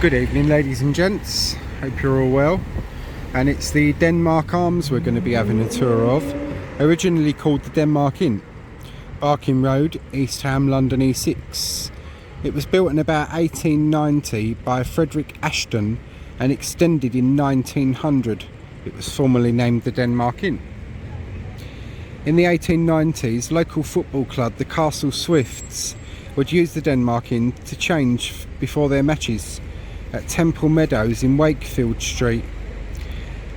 Good evening, ladies and gents. Hope you're all well. And it's the Denmark Arms we're going to be having a tour of. Originally called the Denmark Inn, Barking Road, East Ham, London E6. It was built in about 1890 by Frederick Ashton and extended in 1900. It was formerly named the Denmark Inn. In the 1890s, local football club, the Castle Swifts, would use the Denmark Inn to change before their matches at Temple Meadows in Wakefield Street.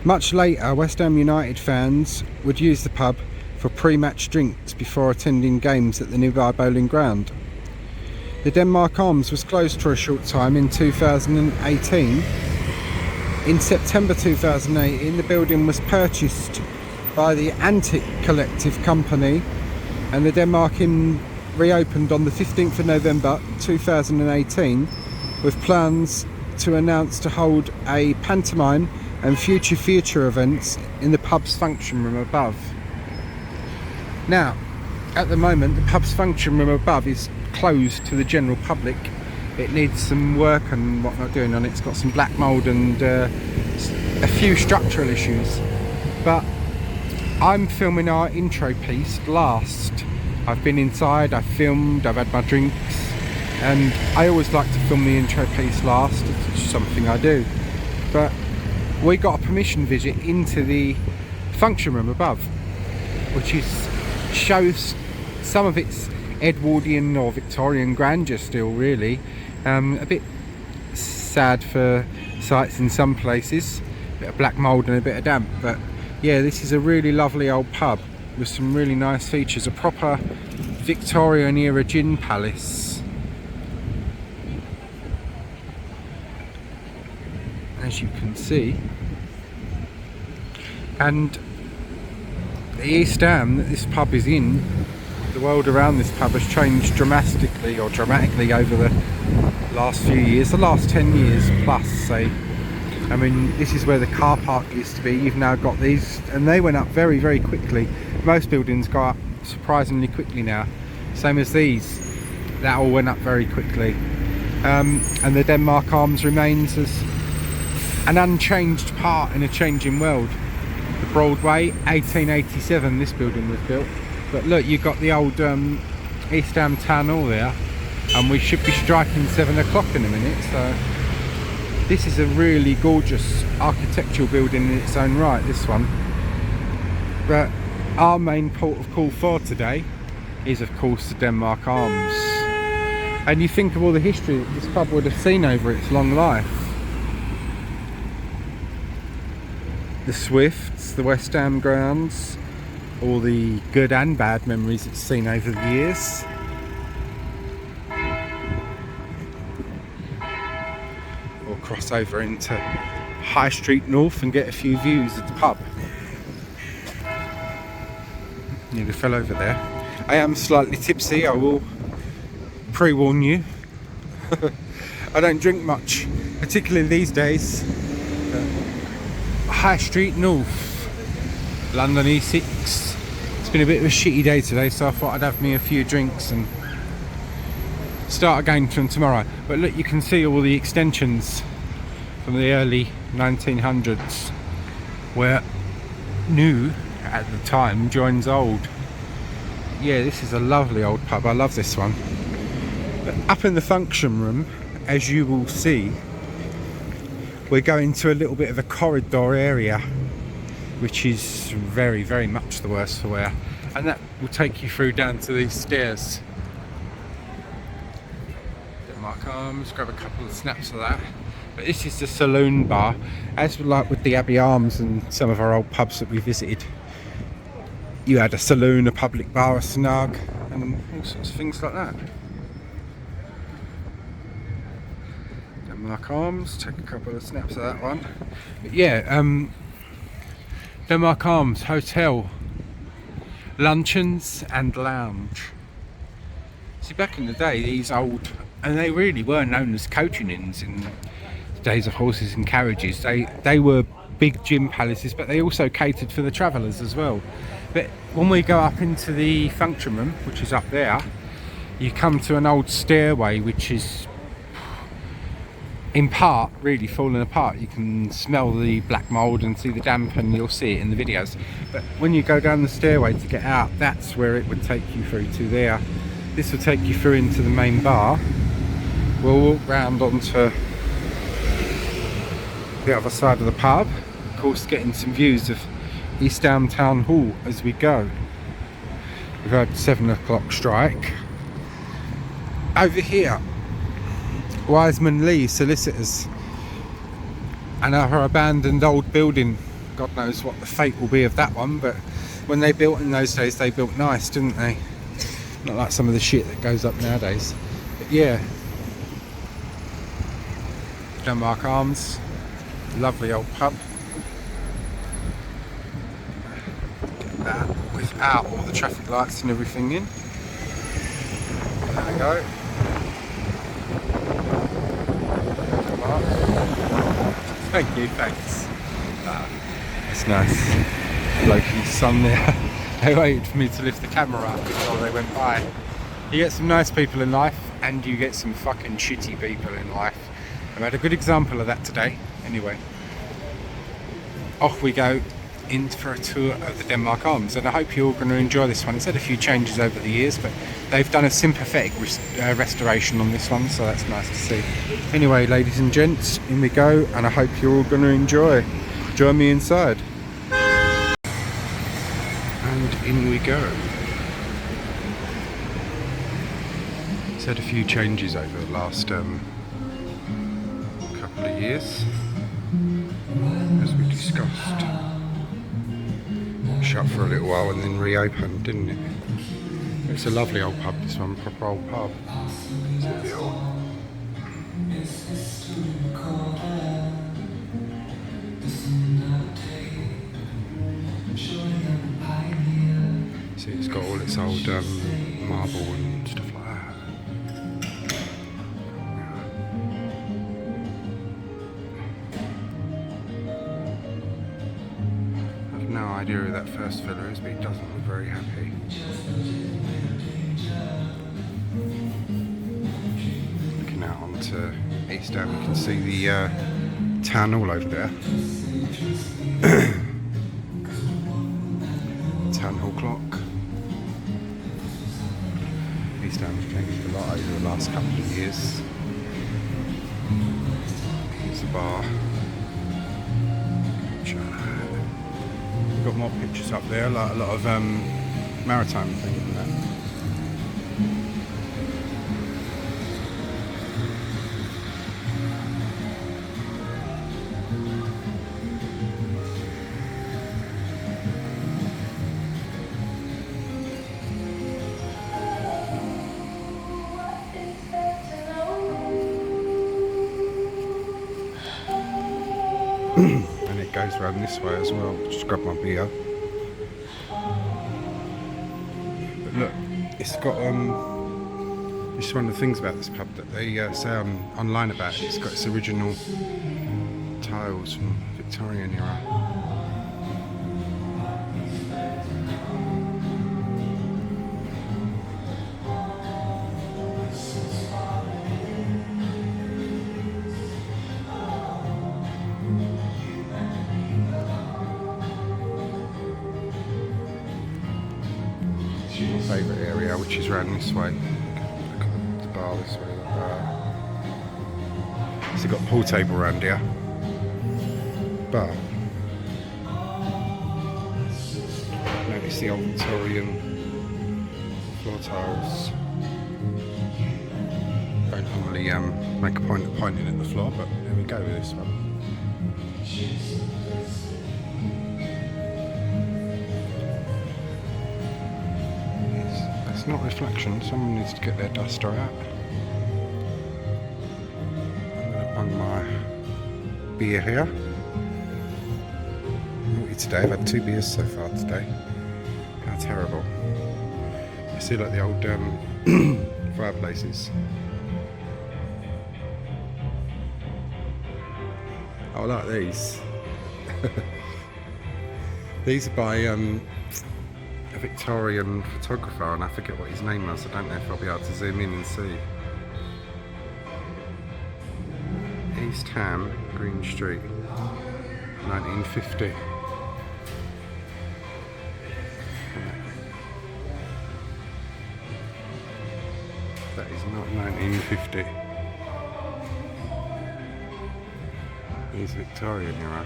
Much later, West Ham United fans would use the pub for pre-match drinks before attending games at the nearby bowling ground. The Denmark Arms was closed for a short time in 2018. In September 2018, the building was purchased by the Antic Collective Company, and the Denmark Inn reopened on the 15th of November 2018 with plans to announce to hold a pantomime and future events in the pub's function room above. Now, at the moment, the pub's function room above is closed to the general public. It needs some work and whatnot doing on it. It's got some black mould and a few structural issues. But I'm filming our intro piece last. I've been inside, I've filmed, I've had my drinks, and I always like to film the intro piece last. It's just something I do. But we got a permission visit into the function room above, which shows some of its Edwardian or Victorian grandeur still, really. A bit sad for sights in some places, a bit of black mould and a bit of damp, but yeah, this is a really lovely old pub with some really nice features, a proper Victorian era gin palace. As you can see. And the East Ham that this pub is in, the world around this pub has changed dramatically over the last few years, the last 10 years plus, say. I mean, this is where the car park used to be. You've now got these, and they went up very, very quickly. Most buildings go up surprisingly quickly now. Same as these. That all went up very quickly. And the Denmark Arms remains as an unchanged part in a changing world. The Broadway, 1887 this building was built. But look, you've got the old East Ham Town Hall there. And we should be striking 7 o'clock in a minute, so this is a really gorgeous architectural building in its own right, this one. But our main port of call for today is, of course, the Denmark Arms. And you think of all the history that this pub would have seen over its long life. The Swifts, the West Ham grounds, all the good and bad memories it's seen over the years. We'll cross over into High Street North and get a few views of the pub. Nearly fell over there. I am slightly tipsy, I will pre-warn you. I don't drink much, particularly these days. High Street North, London E6. It's been a bit of a shitty day today, so I thought I'd have me a few drinks and start again from tomorrow. But look, you can see all the extensions from the early 1900s, where new at the time joins old. Yeah, this is a lovely old pub. I love this one. But up in the function room, as you will see, we're going to a little bit of a corridor area, which is very, very much the worse for wear, and that will take you through down to these stairs. Denmark Arms, grab a couple of snaps of that. But this is the saloon bar, as like with the Abbey Arms and some of our old pubs that we visited. You had a saloon, a public bar, a snug, and all sorts of things like that. Denmark Arms, take a couple of snaps of that one. But yeah, Denmark Arms Hotel, luncheons and lounge. See, back in the day, these old, and they really were known as coaching inns in the days of horses and carriages. They were big gin palaces, but they also catered for the travellers as well. But when we go up into the function room, which is up there, you come to an old stairway which is in part really falling apart. You can smell the black mould and see the damp, and you'll see it in the videos. But when you go down the stairway to get out, that's where it would take you through to there. This will take you through into the main bar. We'll walk round onto the other side of the pub, of course getting some views of East Down Town Hall as we go. We've had 7 o'clock strike. Over here, Wiseman Lee Solicitors, another abandoned old building. God knows what the fate will be of that one, but when they built in those days, they built nice, didn't they? Not like some of the shit that goes up nowadays. But yeah, Denmark Arms, lovely old pub. Get that without all the traffic lights and everything in. There we go. Thank you, thanks. It's nice. Bloke and son there. They waited for me to lift the camera up before they went by. You get some nice people in life, and you get some fucking shitty people in life. I've had a good example of that today. Anyway, off we go in for a tour of the Denmark Arms, and I hope you're all going to enjoy this one. It's had a few changes over the years, but they've done a sympathetic restoration on this one, so that's nice to see. Anyway, ladies and gents, in we go, and I hope you're all going to enjoy. Join me inside. And in we go. It's had a few changes over the last couple of years, as we discussed. Shut for a little while and then reopened, didn't it? It's a lovely old pub, this one, proper old pub. See, it's got all its old marble and stuff like that. I've no idea who that first fella is, but he doesn't look very happy. Looking out onto East Down, you can see the town hall over there. Town hall clock. East Down's changed a lot over the last couple of years. Here's the bar. We've got more pictures up there, like a lot of maritime things and that. And it goes around this way as well. Just grab my beer. But look, it's got this is one of the things about this pub that they say online about it. It's got its original tiles from Victorian era. My favourite area, which is round this way. Look at the bar this way. So got a pool table around here, but notice the old Victorian floor tiles. Don't normally make a point of pointing at the floor, but there we go with this one. It's not reflection, someone needs to get their duster out. I'm going to bung my beer here. Naughty today, I've had 2 beers so far today. How terrible. You see like the old fireplaces. I like these. These are by a Victorian photographer, and I forget what his name was. I don't know if I'll be able to zoom in and see. East Ham, Green Street, 1950. That is not 1950. It's Victorian era.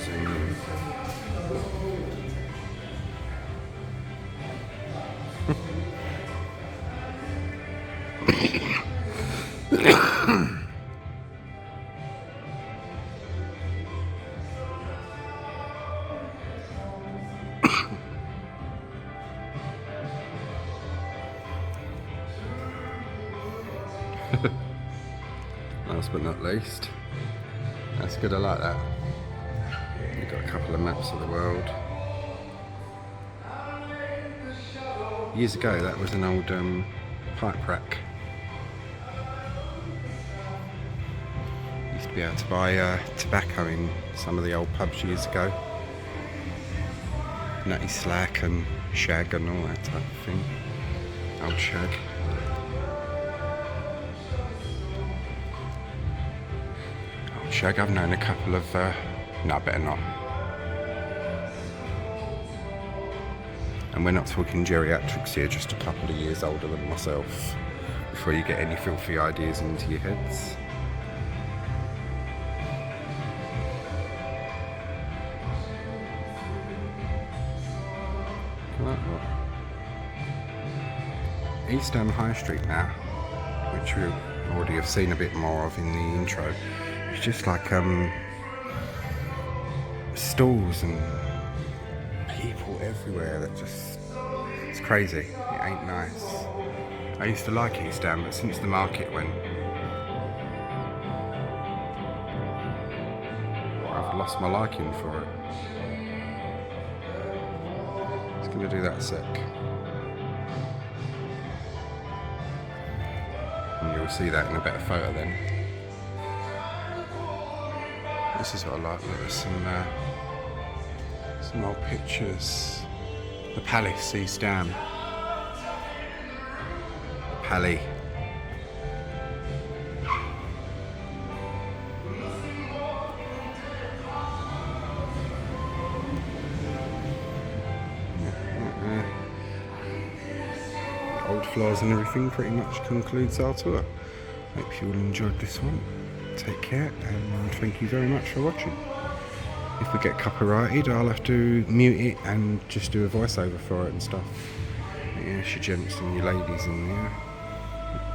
Zoom in. Last but not least, that's good, I like that. You've got a couple of maps of the world. Years ago that was an old pipe rack. Used to be able to buy tobacco in some of the old pubs years ago. Nutty Slack and Shag and all that type of thing. Old Shag. Shag, I've known a couple of, no, better not. And we're not talking geriatrics here, just a couple of years older than myself, before you get any filthy ideas into your heads. East Ham High Street now, which we already have seen a bit more of in the intro. It's just like stalls and people everywhere that just, it's crazy. It ain't nice. I used to like East Ham, but since the market went, I've lost my liking for it. Just gonna do that a sec. And you'll see that in a better photo then. This is what I like. There's some old pictures. The Palace, East Ham. The Pally. Old floors and everything pretty much concludes our tour. Hope you all enjoyed this one. Take care and thank you very much for watching. If we get copyrighted, I'll have to mute it and just do a voiceover for it and stuff. Yes, you gents and you ladies in there.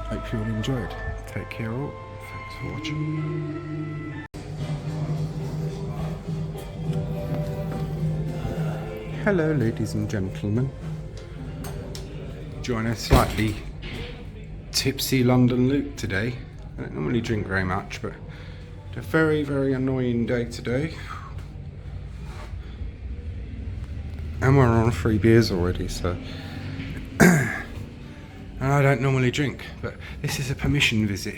Hope you all enjoyed. Take care all. Thanks for watching. Hello ladies and gentlemen. Join a slightly tipsy London Luke today. I don't normally drink very much, but it's a very, very annoying day today. And we're on 3 beers already, so... and I don't normally drink, but this is a permission visit,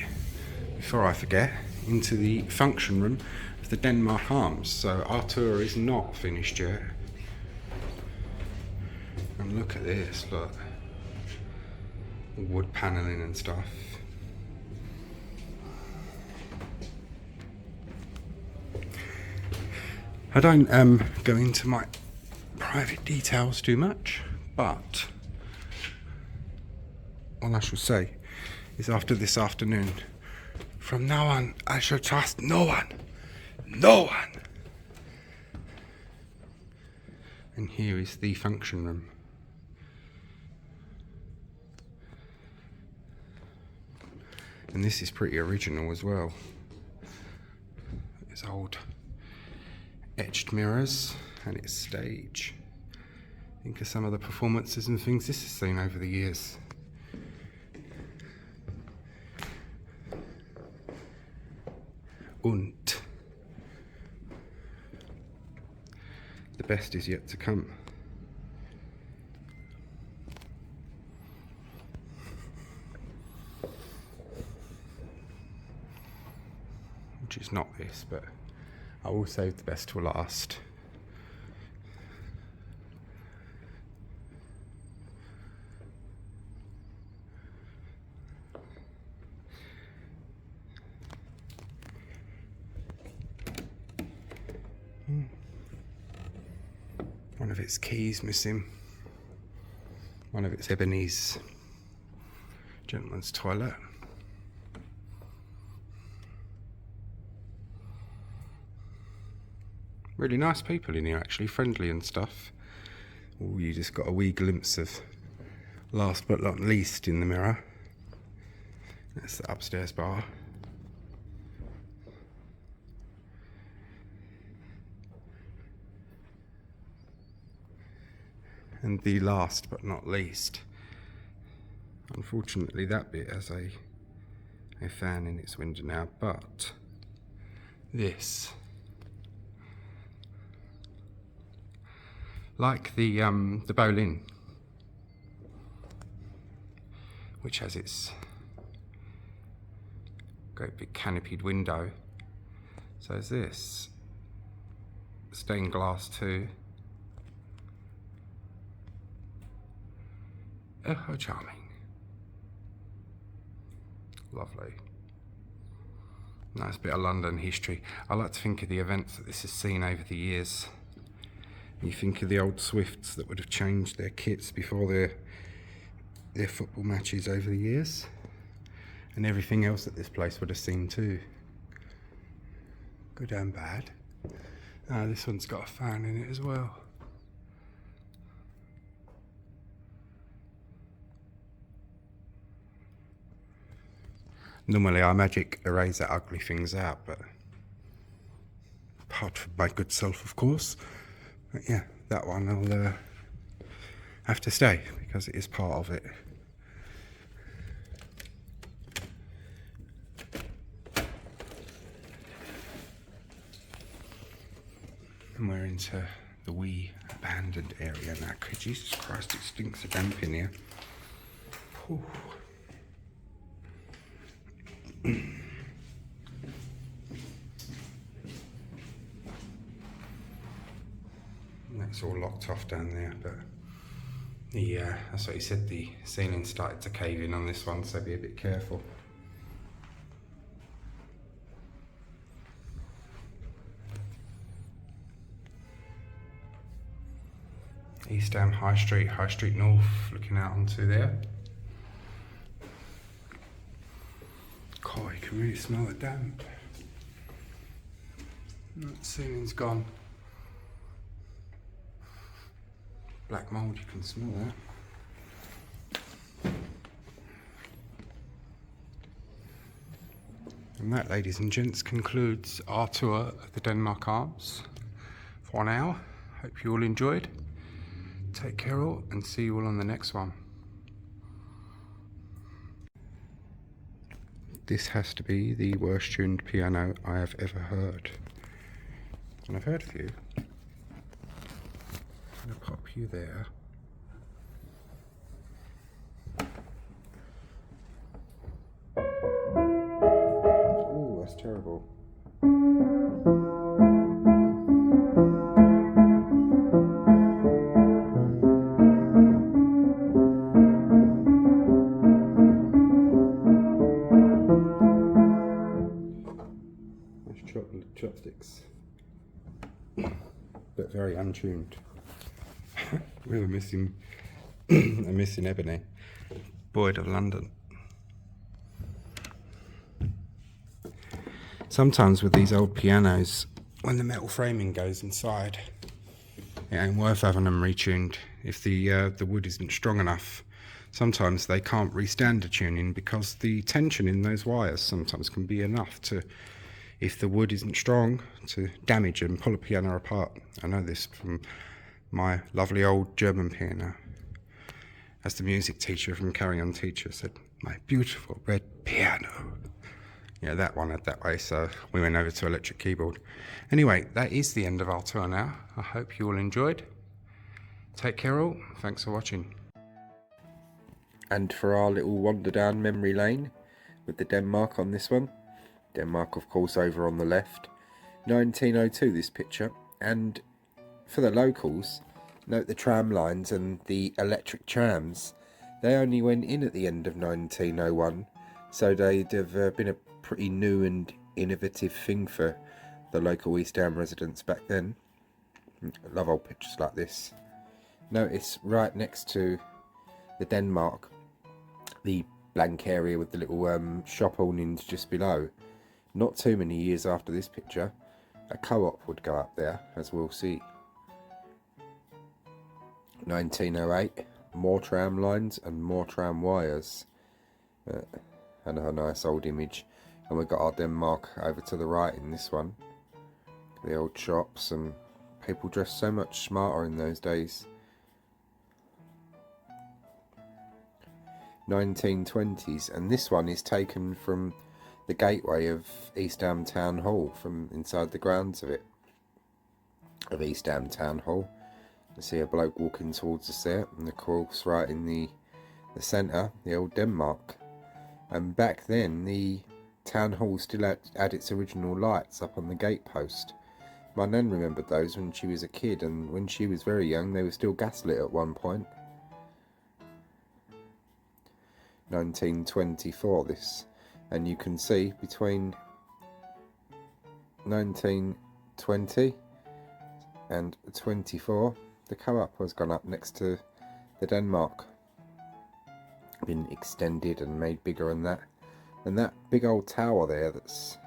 before I forget, into the function room of the Denmark Arms. So our tour is not finished yet. And look at this, look. Wood panelling and stuff. I don't go into my private details too much, but all I shall say is after this afternoon, from now on, I shall trust no one. No one! And here is the function room. And this is pretty original as well. It's old etched mirrors and its stage. Think of some of the performances and things this has seen over the years. Und the best is yet to come. Which is not this, but I will save the best till last. One of its keys missing. One of its ebonies. Gentleman's toilet. Really nice people in here actually, friendly and stuff. Oh, you just got a wee glimpse of last but not least in the mirror. That's the upstairs bar. And the last but not least, unfortunately that bit has a fan in its window now, but this, like the Bolin, which has its great big canopied window, so is this stained glass too. Oh, how charming. Lovely. Nice bit of London history. I like to think of the events that this has seen over the years. You think of the old Swifts that would have changed their kits before their football matches over the years. And everything else that this place would have seen too. Good and bad. This one's got a fan in it as well. Normally I magic eraser ugly things out, but apart from my good self, of course. But yeah, that one will have to stay because it is part of it. And we're into the wee abandoned area now. Jesus Christ, it stinks of damp in here. Whew. That's all locked off down there, but that's what he said, the ceiling started to cave in on this one, so be a bit careful. East Ham High Street North, looking out onto there. God, you can really smell the damp. The ceiling's gone. Black mould, you can smell that. And that, ladies and gents, concludes our tour of the Denmark Arms for now. Hope you all enjoyed. Take care all, and see you all on the next one. This has to be the worst tuned piano I have ever heard. And I've heard a few. I'm going to pop you there. Oh, that's terrible. Chopsticks, but very untuned. We were missing a missing ebony. Boyd of London. Sometimes with these old pianos, when the metal framing goes inside, it ain't worth having them retuned. If the wood isn't strong enough, sometimes they can't restand the tuning because the tension in those wires sometimes can be enough to, if the wood isn't strong, to damage and pull a piano apart. I know this from my lovely old German piano. As the music teacher from Carry On Teacher said, my beautiful red piano. Yeah, that one had that way, so we went over to electric keyboard. Anyway, that is the end of our tour now. I hope you all enjoyed. Take care all, thanks for watching. And for our little wander down memory lane, with the Denmark on this one. Denmark, of course, over on the left. 1902, this picture. And for the locals, note the tram lines and the electric trams. They only went in at the end of 1901, so they'd have been a pretty new and innovative thing for the local East Ham residents back then. I love old pictures like this. Notice right next to the Denmark, the blank area with the little shop awnings just below. Not too many years after this picture, a co-op would go up there, as we'll see. 1908, more tram lines and more tram wires. Another nice old image. And we've got our Denmark over to the right in this one. The old shops, and people dressed so much smarter in those days. 1920s, and this one is taken from the gateway of East Ham Town Hall, from inside the grounds of East Ham Town Hall. You see a bloke walking towards us there, and of course right in the centre, the old Denmark. And back then the town hall still had its original lights up on the gatepost. My nan remembered those when she was a kid, and when she was very young they were still gaslit at one point. 1924 this, and you can see between 1920 and 24 the co-op has gone up next to the Denmark, been extended and made bigger, and that big old tower there that's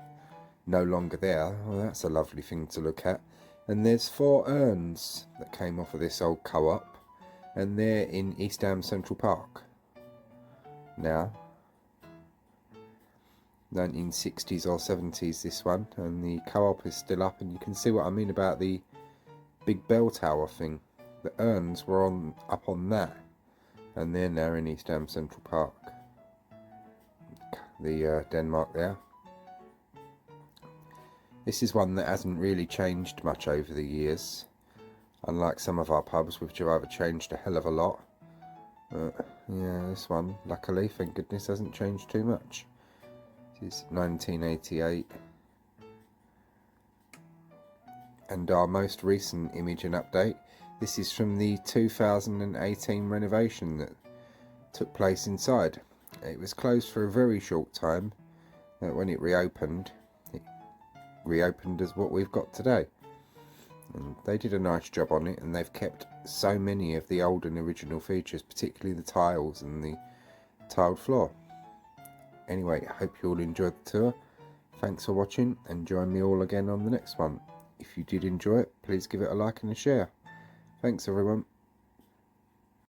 no longer there, well, that's a lovely thing to look at. And there's 4 urns that came off of this old co-op, and they're in East Ham Central Park now. 1960s or 70s this one, and the co-op is still up, and you can see what I mean about the big bell tower thing. The urns were up on that, and they're now in East Ham Central Park. The Denmark there. This is one that hasn't really changed much over the years, unlike some of our pubs which have either changed a hell of a lot. Yeah, this one, luckily, thank goodness, hasn't changed too much. This is 1988. And our most recent image and update, this is from the 2018 renovation that took place inside. It was closed for a very short time. When it reopened as what we've got today. And they did a nice job on it, and they've kept so many of the old and original features, particularly the tiles and the tiled floor. Anyway, I hope you all enjoyed the tour. Thanks for watching, and join me all again on the next one. If you did enjoy it, please give it a like and a share. Thanks everyone.